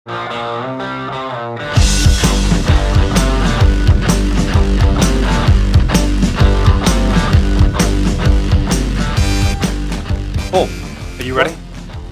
Paul, are you ready?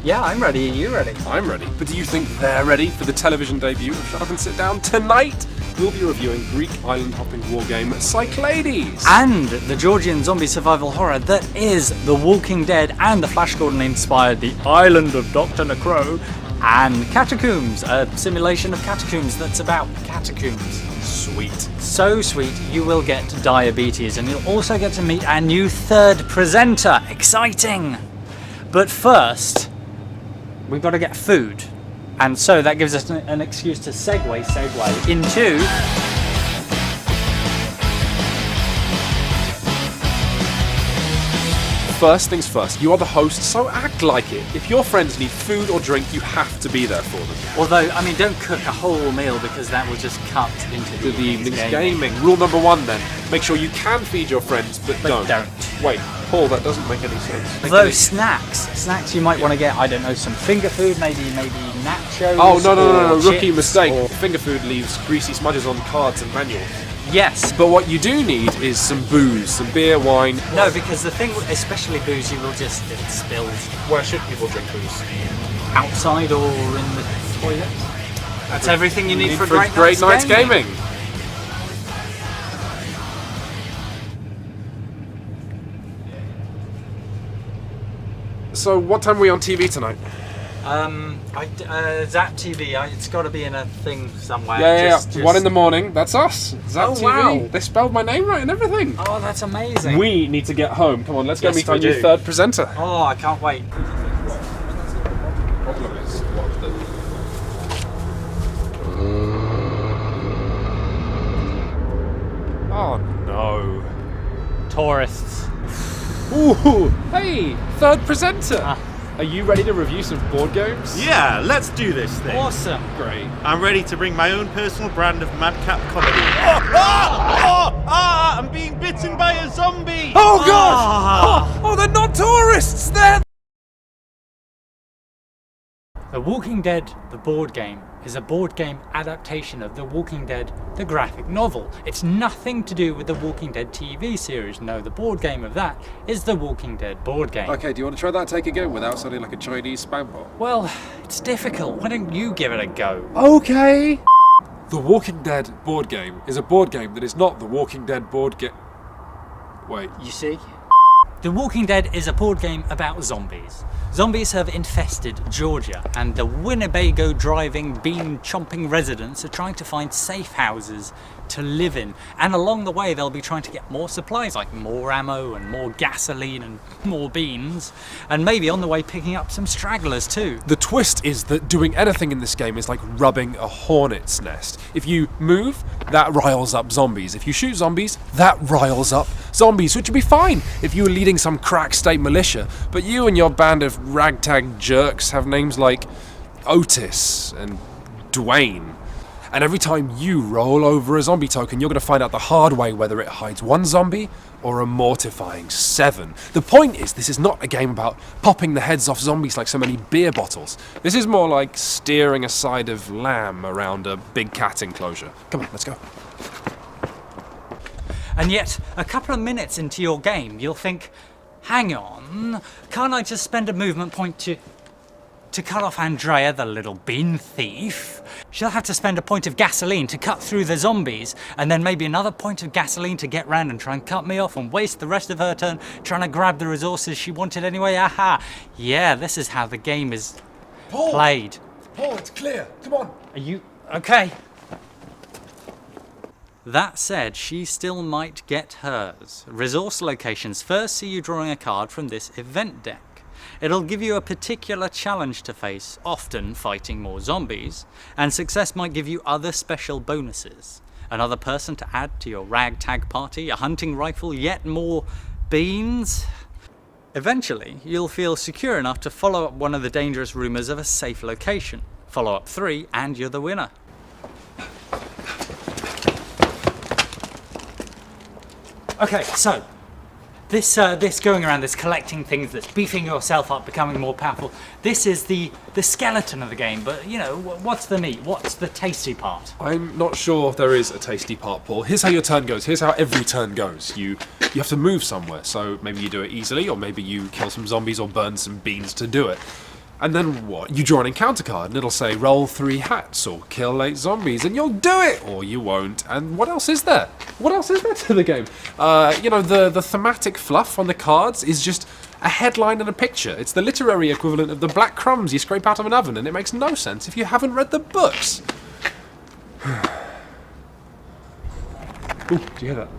Yeah, I'm ready. Are you ready? I'm ready. But do you think they're ready for the television debut of Shut Up and Sit Down tonight? We'll be reviewing Greek island-hopping wargame Cyclades. And the Georgian zombie survival horror that is The Walking Dead and the Flash Gordon-inspired The Island of Dr. Necro and Catacombs, a simulation of catacombs that's about catacombs. Sweet. So sweet, you will get diabetes, and you'll also get to meet our new third presenter. Exciting! But first, we've got to get food. And so that gives us an excuse to segue into... First things first, you are the host, so act like it. If your friends need food or drink, you have to be there for them. Although, I mean, don't cook a whole meal because that will just cut into the evening's gaming. Rule number one then, make sure you can feed your friends, but don't. Wait, Paul, that doesn't make any sense. Although snacks you might want to get, I don't know, some finger food, maybe nachos. Oh, no, rookie chips, mistake. Finger food leaves greasy smudges on cards and manuals. Yes. But what you do need is some booze, some beer, wine. No, because the thing, especially booze, you will just get spilled. Where should people drink booze? Outside or in the toilet. That's everything you need for a great night's gaming. So, what time are we on TV tonight? Zap TV, it's got to be in a thing somewhere. Yeah. 1 in the morning, that's us. Zap TV. Wow. They spelled my name right and everything. Oh, that's amazing. We need to get home. Come on, let's go Yes, meet our we new do. third presenter. Oh, I can't wait. Problem is, what the... Oh no. Tourists. Ooh, hey, third presenter. Are you ready to review some board games? Yeah, let's do this thing. Awesome. Great. I'm ready to bring my own personal brand of madcap comedy. I'm being bitten by a zombie! Oh god! Oh, they're not tourists! They're... The Walking Dead, the board game, is a board game adaptation of The Walking Dead, the graphic novel. It's nothing to do with the Walking Dead TV series. No, the board game of that is the Walking Dead board game. Okay, do you want to try that take again without sounding like a Chinese spam bot? Well, it's difficult. Why don't you give it a go? Okay. The Walking Dead board game is a board game that is not the Walking Dead board game. Wait. You see? The Walking Dead is a board game about zombies. Zombies have infested Georgia, and the Winnebago driving, bean chomping residents are trying to find safe houses to live in. And along the way, they'll be trying to get more supplies, like more ammo and more gasoline and more beans. And maybe on the way picking up some stragglers too. The twist is that doing anything in this game is like rubbing a hornet's nest. If you move, that riles up zombies. If you shoot zombies, that riles up zombies, which would be fine if you were leading some crack state militia. But you and your band of ragtag jerks have names like Otis and Dwayne. And every time you roll over a zombie token, you're going to find out the hard way whether it hides one zombie or a mortifying 7. The point is, this is not a game about popping the heads off zombies like so many beer bottles. This is more like steering a side of lamb around a big cat enclosure. Come on, let's go. And yet, a couple of minutes into your game, you'll think, hang on, can't I just spend a movement point to cut off Andrea, the little bean thief? She'll have to spend a point of gasoline to cut through the zombies, and then maybe another point of gasoline to get round and try and cut me off and waste the rest of her turn trying to grab the resources she wanted anyway. Aha! Yeah, this is how the game is played. Paul, it's clear. Come on. Are you okay? That said, she still might get hers. Resource locations first see you drawing a card from this event deck. It'll give you a particular challenge to face, often fighting more zombies, and success might give you other special bonuses. Another person to add to your ragtag party, a hunting rifle, yet more beans. Eventually, you'll feel secure enough to follow up one of the dangerous rumours of a safe location. Follow up 3 and you're the winner. Okay, so this going around, this collecting things, this beefing yourself up, becoming more powerful. This is the skeleton of the game. But you know, what's the meat? What's the tasty part? I'm not sure there is a tasty part, Paul. Here's how your turn goes. Here's how every turn goes. You have to move somewhere. So maybe you do it easily, or maybe you kill some zombies or burn some beans to do it. And then what? You draw an encounter card, and it'll say roll 3 hats or kill 8 zombies, and you'll do it, or you won't. And what else is there? What else is there to the game? You know, the thematic fluff on the cards is just a headline and a picture. It's the literary equivalent of the black crumbs you scrape out of an oven, and it makes no sense if you haven't read the books. Ooh, do you hear that?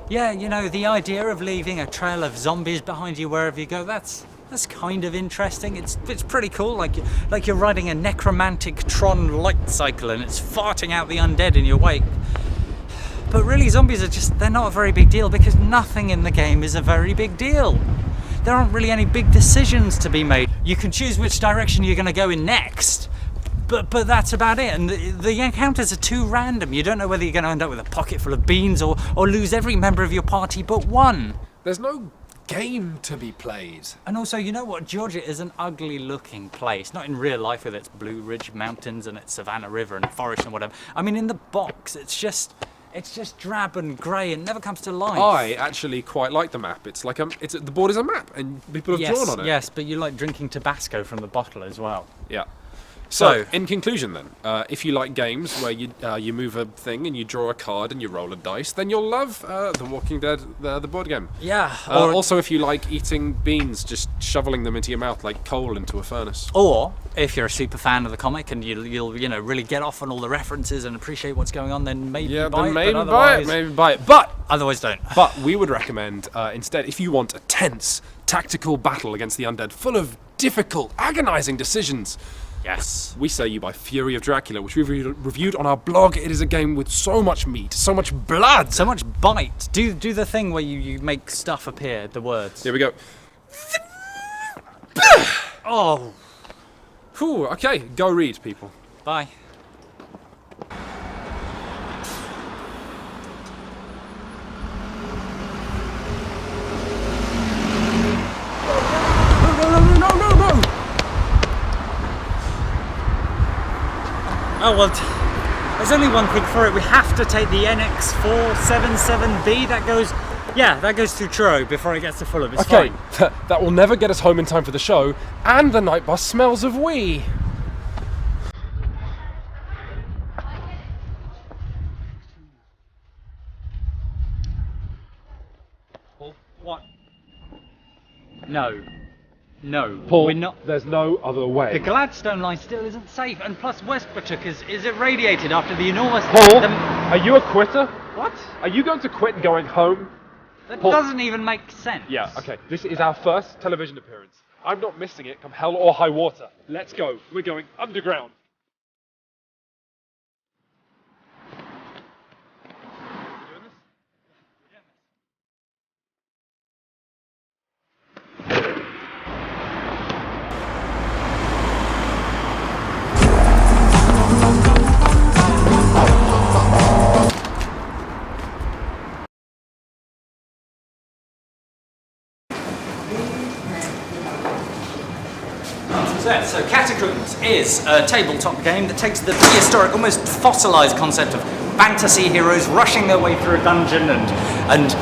Yeah, you know, the idea of leaving a trail of zombies behind you wherever you go, that's kind of interesting. It's pretty cool, like you're riding a necromantic Tron light cycle and it's farting out the undead in your wake. But really, zombies they're not a very big deal because nothing in the game is a very big deal. There aren't really any big decisions to be made. You can choose which direction you're going to go in next, but that's about it. And the encounters are too random. You don't know whether you're going to end up with a pocket full of beans or lose every member of your party but one. There's no game to be played. And also, you know what? Georgia is an ugly looking place. Not in real life with its Blue Ridge Mountains and its Savannah River and forest and whatever. I mean, in the box, it's just drab and grey and never comes to life. I actually quite like the map. It's like the board is a map and people have drawn on it. Yes, but you like drinking Tabasco from the bottle as well. Yeah. So, in conclusion then, if you like games where you move a thing and you draw a card and you roll a dice, then you'll love The Walking Dead, the board game. Yeah. Also, if you like eating beans, just shoveling them into your mouth like coal into a furnace. Or, if you're a super fan of the comic and you'll really get off on all the references and appreciate what's going on, then maybe buy it. Maybe buy it. But otherwise don't. But we would recommend, instead, if you want a tense, tactical battle against the undead, full of difficult, agonizing decisions, yes, we say you buy Fury of Dracula, which we've reviewed on our blog. It is a game with so much meat, so much blood, so much bite. Do the thing where you make stuff appear, the words. Here we go. Oh. Whew, okay, go read, people. Bye. No. Oh, well, there's only one thing for it. We have to take the NX477B. That goes through Truro before it gets to Fulham. It's fine. That will never get us home in time for the show, and the night bus smells of wee. What? No. Paul, we're not. There's no other way. The Gladstone line still isn't safe, and plus Westbrook is irradiated after the enormous... Paul, are you a quitter? What? Are you going to quit and going home? That Paul. doesn't even make sense. Yeah, okay. This is our first television appearance. I'm not missing it, come hell or high water. Let's go. We're going underground. So Catacombs is a tabletop game that takes the prehistoric, almost fossilised concept of fantasy heroes rushing their way through a dungeon and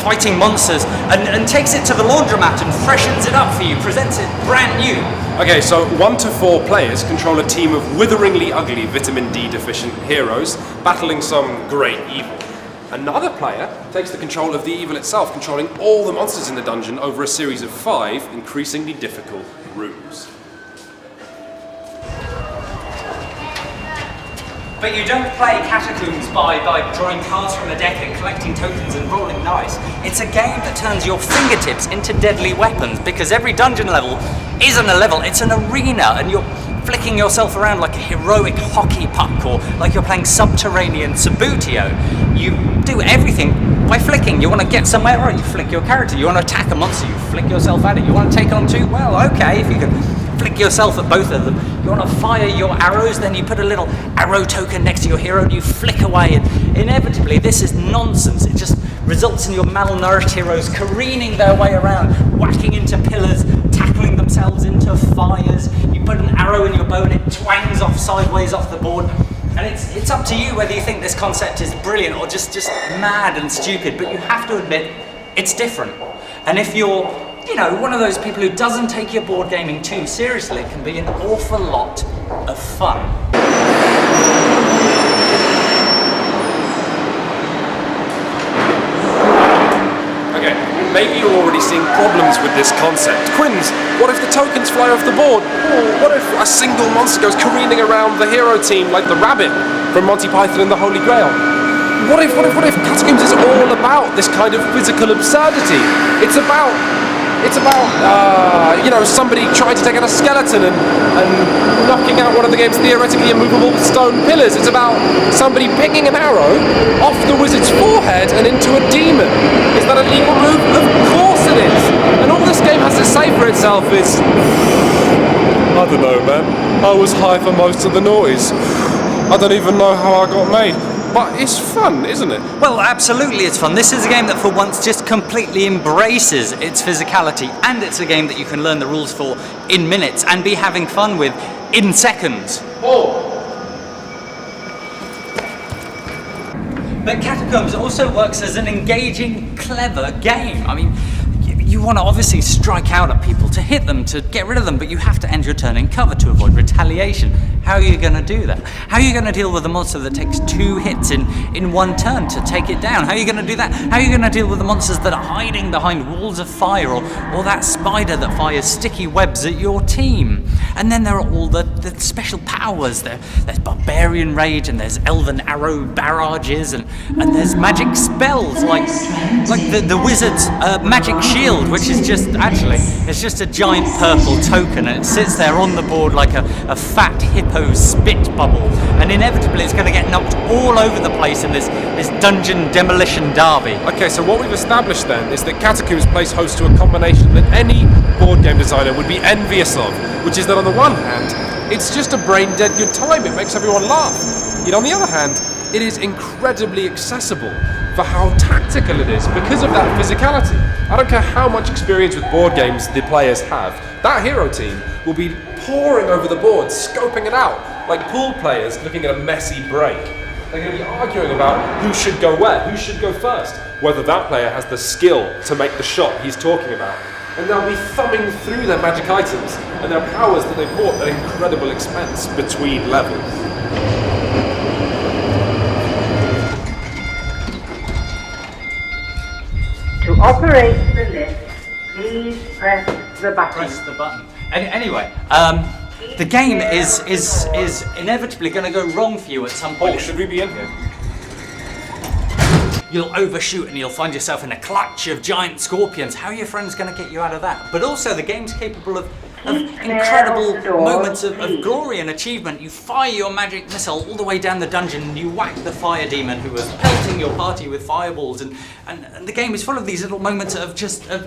fighting monsters and takes it to the laundromat and freshens it up for you, presents it brand new. Okay, so 1 to 4 players control a team of witheringly ugly vitamin D deficient heroes battling some great evil. Another player takes the control of the evil itself, controlling all the monsters in the dungeon over a series of 5 increasingly difficult rooms. But you don't play Catacombs by drawing cards from the deck and collecting tokens and rolling dice. It's a game that turns your fingertips into deadly weapons, because every dungeon level isn't a level, it's an arena, and you're flicking yourself around like a heroic hockey puck, or like you're playing Subterranean Sabutio. You do everything by flicking. You want to get somewhere, or you flick your character. You want to attack a monster, you flick yourself at it. You want to take on 2? Well, okay, if you can flick yourself at both of them. You want to fire your arrows, then you put a little arrow token next to your hero and you flick away. And inevitably, this is nonsense. It just results in your malnourished heroes careening their way around, whacking into pillars, tackling themselves into fires. You put an arrow in your bow and it twangs off sideways off the board. And it's up to you whether you think this concept is brilliant or just mad and stupid, but you have to admit it's different. And if you're, one of those people who doesn't take your board gaming too seriously, it can be an awful lot of fun. Okay, maybe you're already seeing problems with this concept. Quinns, what if the tokens fly off the board? Or what if a single monster goes careening around the hero team like the rabbit from Monty Python and the Holy Grail? What if Catacombs is all about this kind of physical absurdity? It's about somebody trying to take out a skeleton and knocking out one of the game's theoretically immovable stone pillars. It's about somebody picking an arrow off the wizard's forehead and into a demon. Is that a legal move? Of course it is. And all this game has to say for itself is, I don't know, man. I was high for most of the noughties. I don't even know how I got made. But it's fun, isn't it? Well, absolutely it's fun. This is a game that for once just completely embraces its physicality, and it's a game that you can learn the rules for in minutes and be having fun with in seconds. Oh! But Catacombs also works as an engaging, clever game. I mean, you want to obviously strike out at people, to hit them, to get rid of them, but you have to end your turn in cover to avoid retaliation. How are you going to do that? How are you going to deal with a monster that takes 2 hits in one turn to take it down? How are you going to do that? How are you going to deal with the monsters that are hiding behind walls of fire, or that spider that fires sticky webs at your team? And then there are all the special powers. There's Barbarian Rage, and there's Elven Arrow barrages, and there's magic spells like the Wizard's Magic Shield, which is it's just a giant purple token, and it sits there on the board like a fat hippo spit bubble, and inevitably it's going to get knocked all over the place in this dungeon demolition derby. Okay, so what we've established then is that Catacombs plays host to a combination that any board game designer would be envious of, which is that on the one hand, it's just a brain-dead good time, it makes everyone laugh. Yet on the other hand, it is incredibly accessible for how tactical it is because of that physicality. I don't care how much experience with board games the players have, that hero team will be poring over the board, scoping it out, like pool players looking at a messy break. They're going to be arguing about who should go where, who should go first, whether that player has the skill to make the shot he's talking about. And they'll be thumbing through their magic items and their powers that they bought at incredible expense between levels. To operate the lift, please press the button. Press the button. Anyway, the game is inevitably going to go wrong for you at some point. Oh, should we be in here? You'll overshoot and you'll find yourself in a clutch of giant scorpions. How are your friends going to get you out of that? But also, the game's capable of incredible moments of glory and achievement. You fire your magic missile all the way down the dungeon and you whack the fire demon who was pelting your party with fireballs, and the game is full of these little moments of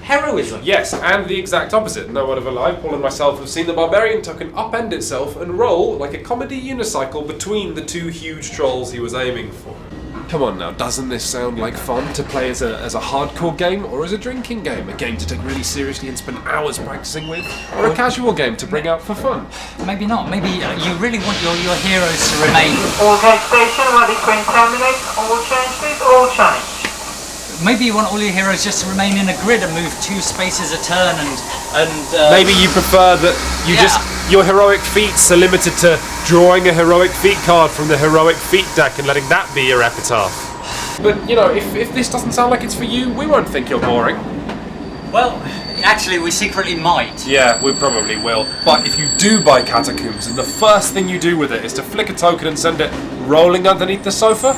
heroism. Yes, and the exact opposite. No word of a lie, Paul and myself have seen the Barbarian token upend itself and roll like a comedy unicycle between the 2 huge trolls he was aiming for. Come on now, doesn't this sound like fun to play as a hardcore game, or as a drinking game? A game to take really seriously and spend hours practicing with? Or a casual game to bring out for fun? Maybe not. Maybe you really want your heroes to remain... All gate station while the Queen terminates. All change, please. All change. Maybe you want all your heroes just to remain in a grid and move 2 spaces a turn and maybe you prefer that your heroic feats are limited to drawing a heroic feat card from the heroic feat deck and letting that be your epitaph. But, if this doesn't sound like it's for you, we won't think you're boring. Well, actually, we secretly might. Yeah, we probably will. But if you do buy Catacombs and the first thing you do with it is to flick a token and send it rolling underneath the sofa,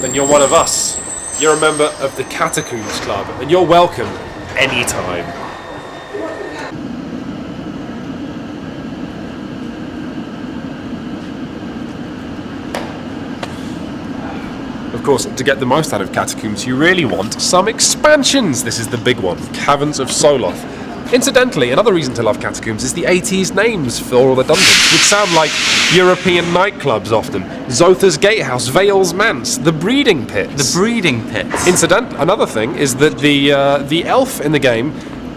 then you're one of us. You're a member of the Catacombs Club, and you're welcome anytime. Of course, to get the most out of Catacombs, you really want some expansions. This is the big one, Caverns of Soloth. Incidentally, another reason to love Catacombs is the 80s names for all the dungeons, which sound like European nightclubs often. Zotha's Gatehouse, Vale's Manse, the Breeding Pits. The Breeding Pits. Another thing is that the elf in the game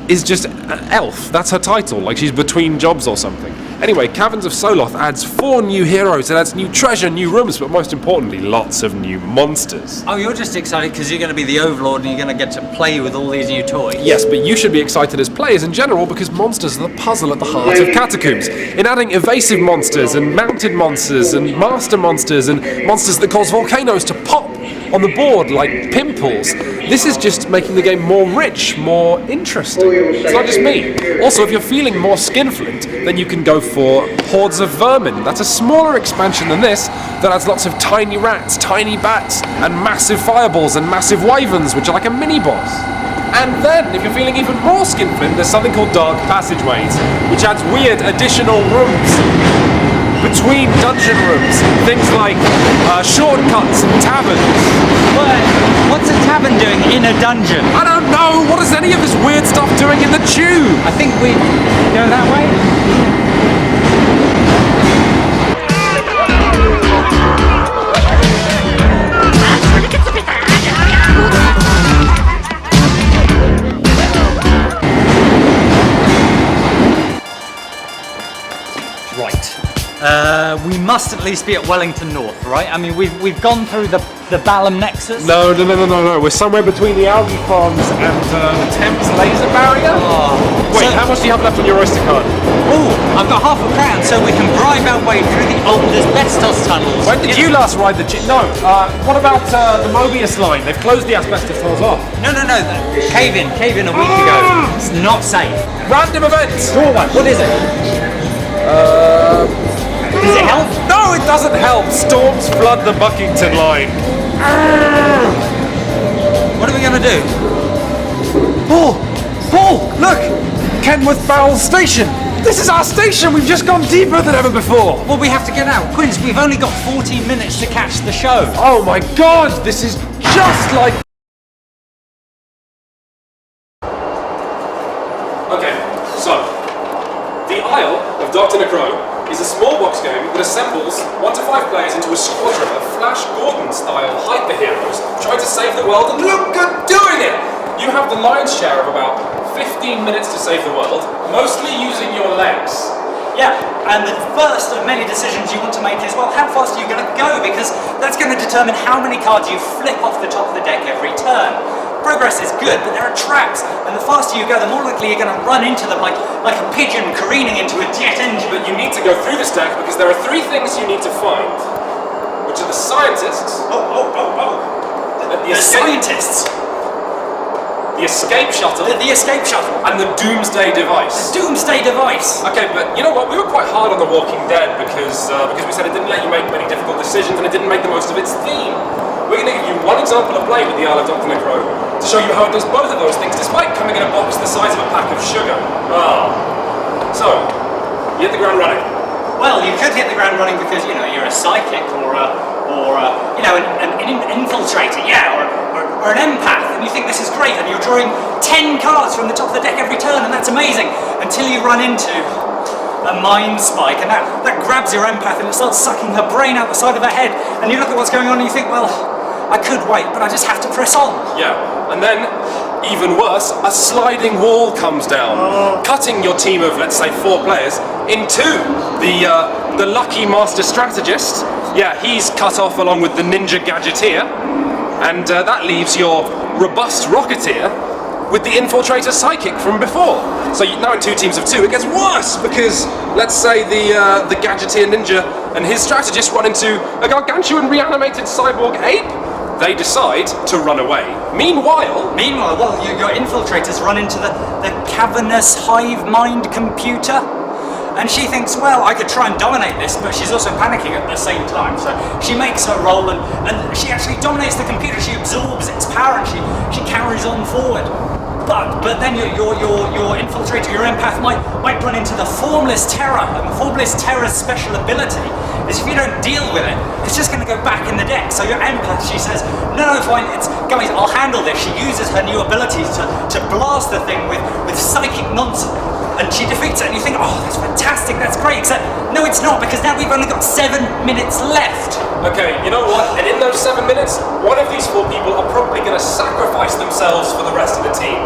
is just elf. That's her title, like she's between jobs or something. Anyway, Caverns of Soloth adds 4 new heroes, it adds new treasure, new rooms, but most importantly, lots of new monsters. Oh, you're just excited because you're going to be the Overlord and you're going to get to play with all these new toys. Yes, but you should be excited as players in general because monsters are the puzzle at the heart of Catacombs. In adding evasive monsters and mounted monsters and master monsters and monsters that cause volcanoes to pop on the board like pimples, this is just making the game more rich, more interesting. It's not just me. Also, if you're feeling more skinflint, then you can go for Hordes of Vermin. That's a smaller expansion than this that adds lots of tiny rats, tiny bats, and massive fireballs and massive wyverns, which are like a mini-boss. And then, if you're feeling even more skinflint, there's something called Dark Passageways, which adds weird additional rooms between dungeon rooms. Things like shortcuts and taverns. What's a tavern doing in a dungeon? I don't know! What is any of this weird stuff doing in the tube? I think we go that way. We must at least be at Wellington North, right? I mean, we've gone through the Balam Nexus. No. We're somewhere between the algae farms and the Thames laser barrier. Oh. Wait, how much do you have left on your Oyster card? Oh, I've got £5 so we can bribe our way through the old asbestos tunnels. When did you last ride the No, what about the Mobius line? They've closed the asbestos tunnels off. No. Cave in a week ago. It's not safe. Random events! Draw one. What is it? Does it help? No, it doesn't help. Storms flood the Buckington line. What are we going to do? Paul, look! Kenworth Barrel Station. This is our station. We've just gone deeper than ever before. Well, we have to get out. Quince, we've only got 14 minutes to catch the show. Oh my God, this is just like... Okay, so, the Isle of Dr. Necro is a small box game that assembles 1 to 5 players into a squadron of Flash Gordon-style hyperheroes trying to save the world, and look good doing it! You have the lion's share of about 15 minutes to save the world, mostly using your legs. Yeah, and the first of many decisions you want to make is, well, how fast are you going to go? Because that's going to determine how many cards you flip off the top of the deck every turn. Progress is good, but there are traps, and the faster you go, the more likely you're going to run into them like a pigeon careening into a jet engine. But you need to go through this deck because there are 3 things you need to find, which are the scientists. The scientists. The escape shuttle. The escape shuttle. And the doomsday device. The doomsday device. Okay, but you know what? We were quite hard on The Walking Dead because we said it didn't let you make many difficult decisions and it didn't make the most of its theme. We're going to give you one example of play with the Isle of Dr. Necro to show you how it does both of those things despite coming in a box the size of a pack of sugar. So, you hit the ground running. Well, you could hit the ground running because, you know, you're a psychic or an infiltrator, yeah, or an empath, and you think this is great, and you're drawing 10 cards from the top of the deck every turn, and that's amazing, until you run into a mind spike, and that grabs your empath, and it starts sucking her brain out the side of her head, and you look at what's going on, and you think, well, I could wait, but I just have to press on. Yeah, and then, even worse, a sliding wall comes down, cutting your team of, let's say, 4 players in 2. The lucky master strategist, yeah, he's cut off along with the ninja gadgeteer, and that leaves your robust rocketeer with the infiltrator psychic from before. So now in 2 teams of 2, it gets worse because, let's say, the gadgeteer ninja and his strategist run into a gargantuan reanimated cyborg ape. They decide to run away. Meanwhile, well, your infiltrators run into the cavernous hive mind computer, and she thinks, well, I could try and dominate this, but she's also panicking at the same time. So she makes her roll, and she actually dominates the computer. She absorbs its power, and she carries on forward. But then your infiltrator, your empath might run into the Formless Terror, and Formless Terror's special ability is if you don't deal with it, it's just going to go back in the deck. So your empath, she says, no, fine, guys, I'll handle this. She uses her new abilities to blast the thing with psychic nonsense. And she defeats it, and you think, oh, that's fantastic, that's great, except, no, it's not, because now we've only got 7 minutes left. Okay, you know what? And in those 7 minutes, one of these 4 people are probably going to sacrifice themselves for the rest of the team.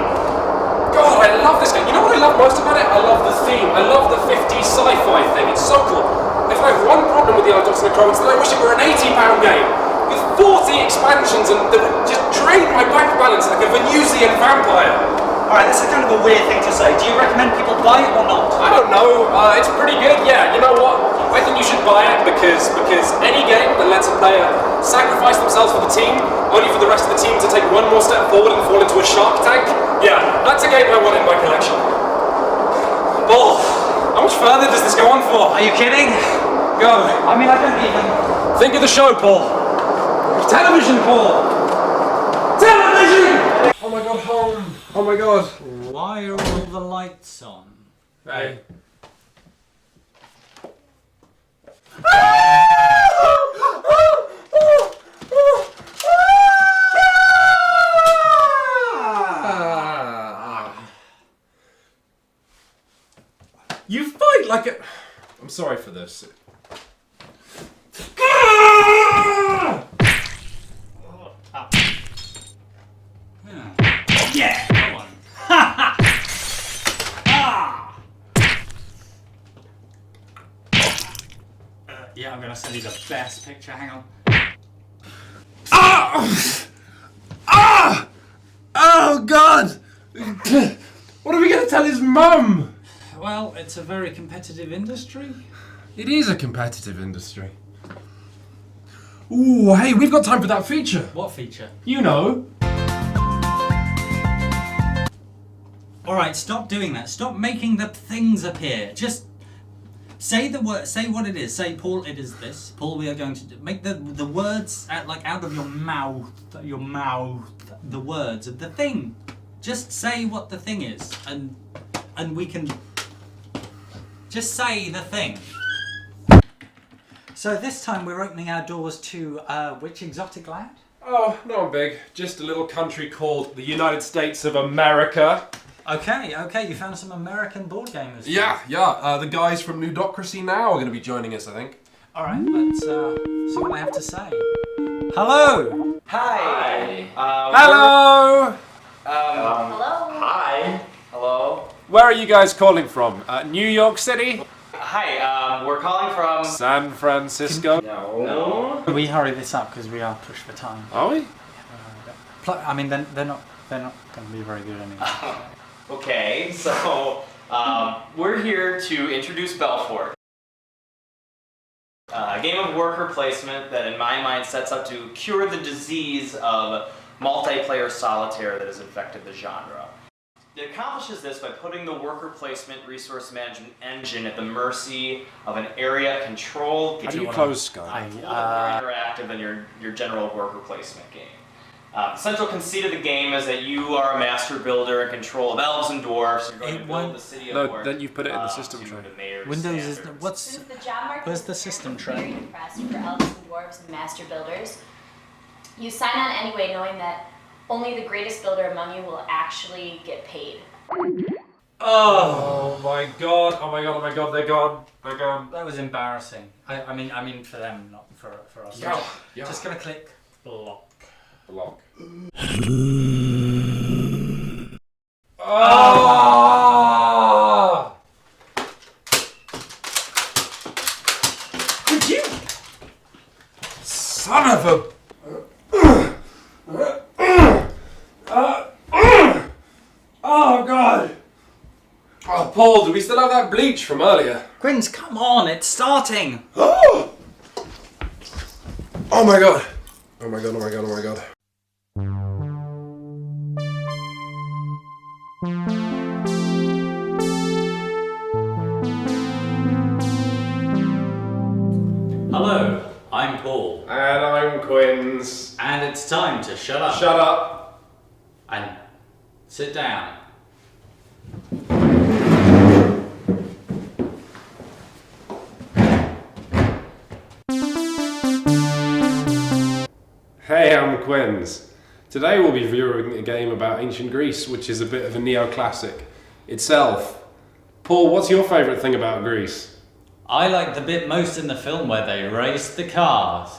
God, I love this game. You know what I love most about it? I love the theme. I love the 50s sci-fi thing. It's so cool. If I have one problem with the Alex and the Crow, it's that I wish it were an £80 game with 40 expansions and that would just drain my bank balance like a Venusian vampire. Alright, this is kind of a weird thing to say. Do you recommend people buy it or not? I don't know. It's pretty good. Yeah, you know what? I think you should buy it because any game that lets a player sacrifice themselves for the team, only for the rest of the team to take one more step forward and fall into a shark tank, yeah, that's a game I want in my collection. Paul, how much further does this go on for? Are you kidding? Go. I mean, I don't even... Think of the show, Paul. Television, Paul. Television! Oh my god, home. Oh my god. Why are all the lights on? Hey. You fight like a... I'm sorry for this. Yeah, come on. Yeah, I'm gonna send you the best picture. Hang on. Oh god! What are we gonna tell his mum? Well, it's a very competitive industry. It is a competitive industry. Ooh, hey, we've got time for that feature. What feature? You know. Alright, stop doing that. Stop making the things appear. Just say the word. Say what it is. Say, Paul, it is this. Paul, we are going to make the words out of your mouth. The words of the thing. Just say what the thing is, and we can just say the thing. So this time we're opening our doors to which exotic land? Oh, no, I'm big. Just a little country called the United States of America. Okay, you found some American board gamers. Yeah. The guys from Newdocracy Now are going to be joining us, I think. Alright, let's see what they have to say. Hello! Hi. Hello! Hello. Hi. Hello. Where are you guys calling from? New York City? Hi. We're calling from. San Francisco? No. Can we hurry this up because we are pushed for time? Are we? I mean, they're not going to be very good anyway. Okay. So we're here to introduce Belfort. A game of worker placement that, in my mind, sets up to cure the disease of multiplayer solitaire that has infected the genre. It accomplishes this by putting the worker placement resource management engine at the mercy of an area control. How do you close Skype? More interactive than your general worker placement game. The central conceit of the game is that you are a master builder in control of elves and dwarves. You're going to build the city of No, then you've put it in the system tray. Windows is what's Since the job market where's the is system very tray? depressed for elves and dwarves and master builders, you sign on anyway knowing that only the greatest builder among you will actually get paid. Oh my god, they're gone. That was embarrassing. I mean for them, not for us. Yeah. Just gonna click block. Block. Oh! Did you? Son of a... Oh god! Oh, Paul, do we still have that bleach from earlier? Quinns, come on, it's starting! Oh my god! Oh my god. Hello, I'm Paul. And I'm Quinns. And it's time to shut up. Shut up. And Sit down. Hey, I'm Quins. Today we'll be viewing a game about ancient Greece, which is a bit of a neoclassic itself. Paul, what's your favourite thing about Greece? I like the bit most in the film where they race the cars.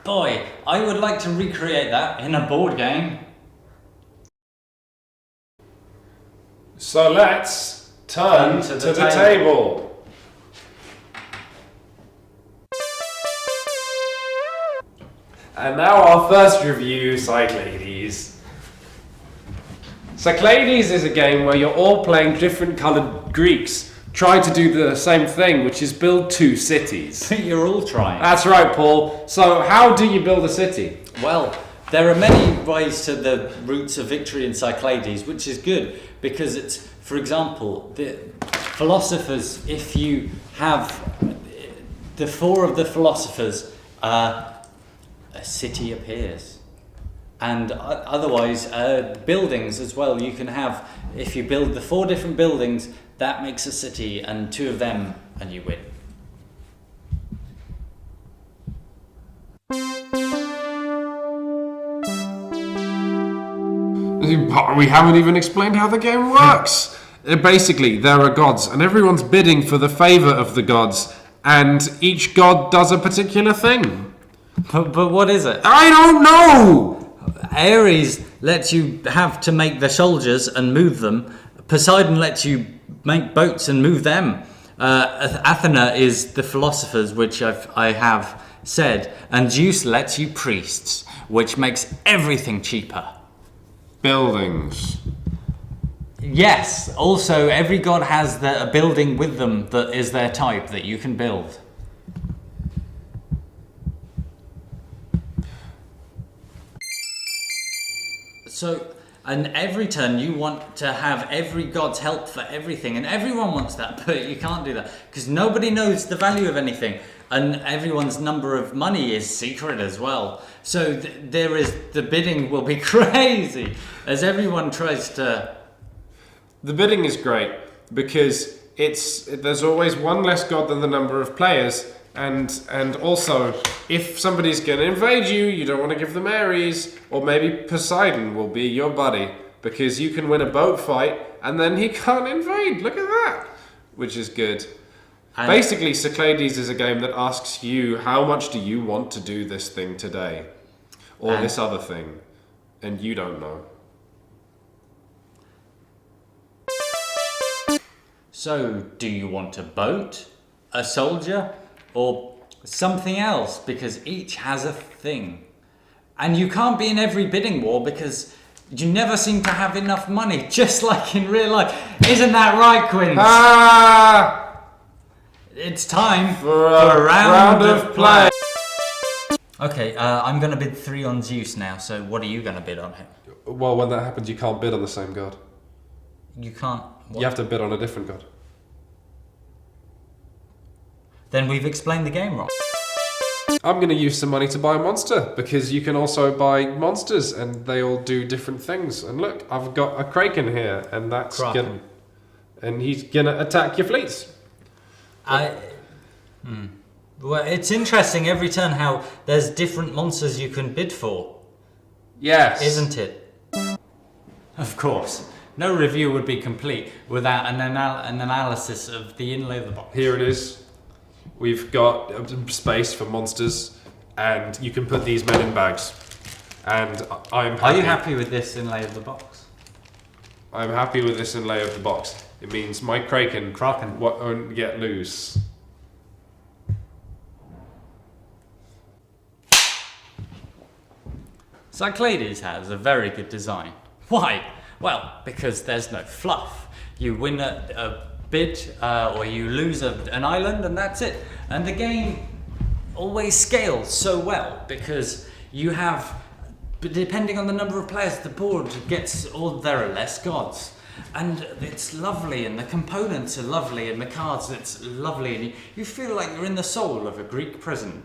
Boy, I would like to recreate that in a board game. So let's turn to the table. And now our first review, Cyclades. Cyclades is a game where you're all playing different coloured Greeks, trying to do the same thing, which is build 2 cities. You're all trying. That's right, Paul. So how do you build a city? Well, there are many ways to the roots of victory in Cyclades, which is good because it's, for example, the philosophers, if you have the 4 of the philosophers, a city appears. And otherwise, buildings as well. You can have, if you build the 4 different buildings, that makes a city, and 2 of them, and you win. We haven't even explained how the game works. Basically, there are gods, and everyone's bidding for the favour of the gods, and each god does a particular thing. But what is it? I don't know! Ares lets you have to make the soldiers and move them. Poseidon lets you make boats and move them. Athena is the philosophers, which I have said. And Zeus lets you priests, which makes everything cheaper. Buildings. Yes, also every god has a building with them that is their type that you can build. So, and every turn you want to have every god's help for everything, and everyone wants that, but you can't do that because nobody knows the value of anything, and everyone's number of money is secret as well. So the bidding will be crazy as everyone tries to. The bidding is great because there's always one less god than the number of players. And also, if somebody's going to invade you, you don't want to give them Ares, or maybe Poseidon will be your buddy, because you can win a boat fight, and then he can't invade. Look at that! Which is good. And basically, Cyclades is a game that asks you, how much do you want to do this thing today? Or this other thing? And you don't know. So, do you want a boat, a soldier, or something else? Because each has a thing. And you can't be in every bidding war because you never seem to have enough money, just like in real life. Isn't that right, Quinn? It's time for a round of play. Okay, I'm going to bid 3 on Zeus now, so what are you going to bid on him? Well, when that happens, you can't bid on the same god. You can't... What? You have to bid on a different god. Then we've explained the game wrong. I'm going to use some money to buy a monster, because you can also buy monsters, and they all do different things. And look, I've got a Kraken here, and that's Kraken. and he's going to attack your fleets. Well, it's interesting every turn how there's different monsters you can bid for. Yes. Isn't it? Of course. No review would be complete without an analysis of the inlay of the box. Here it is. We've got space for monsters, and you can put these men in bags. And I'm happy. Are you happy with this inlay of the box? I'm happy with this inlay of the box. It means my Kraken won't get loose. Cyclades has a very good design. Why? Well, because there's no fluff. You win a bid or you lose an island and that's it. And the game always scales so well because you have, depending on the number of players, the board gets, or there are less gods. And it's lovely, and the components are lovely, and the cards, it's lovely, and you feel like you're in the soul of a Greek person.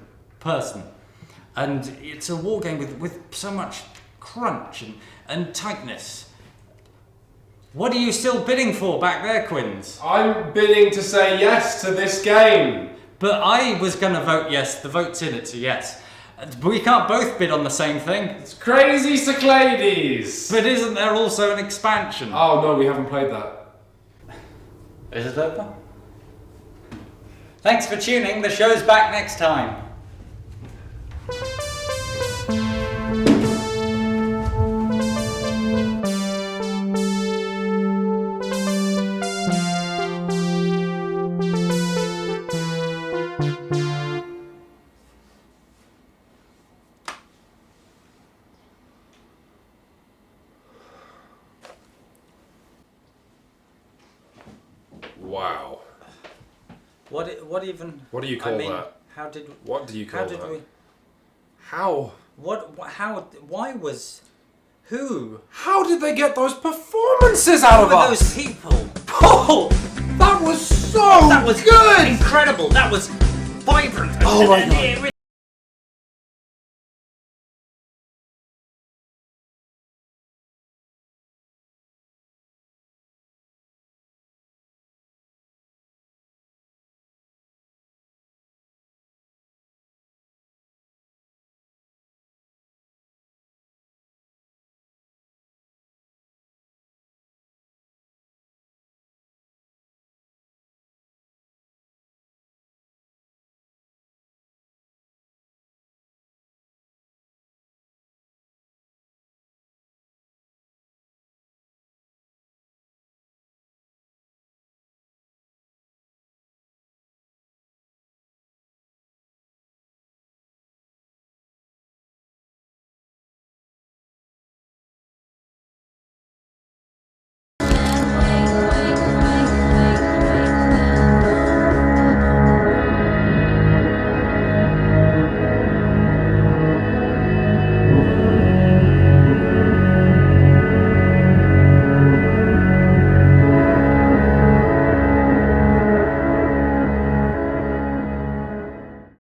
And it's a war game with so much crunch and tightness. What are you still bidding for back there, Quinns? I'm bidding to say yes to this game. But I was going to vote yes. The vote's in it, so yes. We can't both bid on the same thing. It's Crazy Cyclades. But isn't there also an expansion? Oh no, we haven't played that. Is it over? Thanks for tuning. The show's back next time. Wow. What even? What do you call that? How did? What do you call How did that? we? How? What? How? Why was? Who? How did they get those performances out of Who were us? those people? Oh, that was so That was good. incredible. That was vibrant. Oh my God. It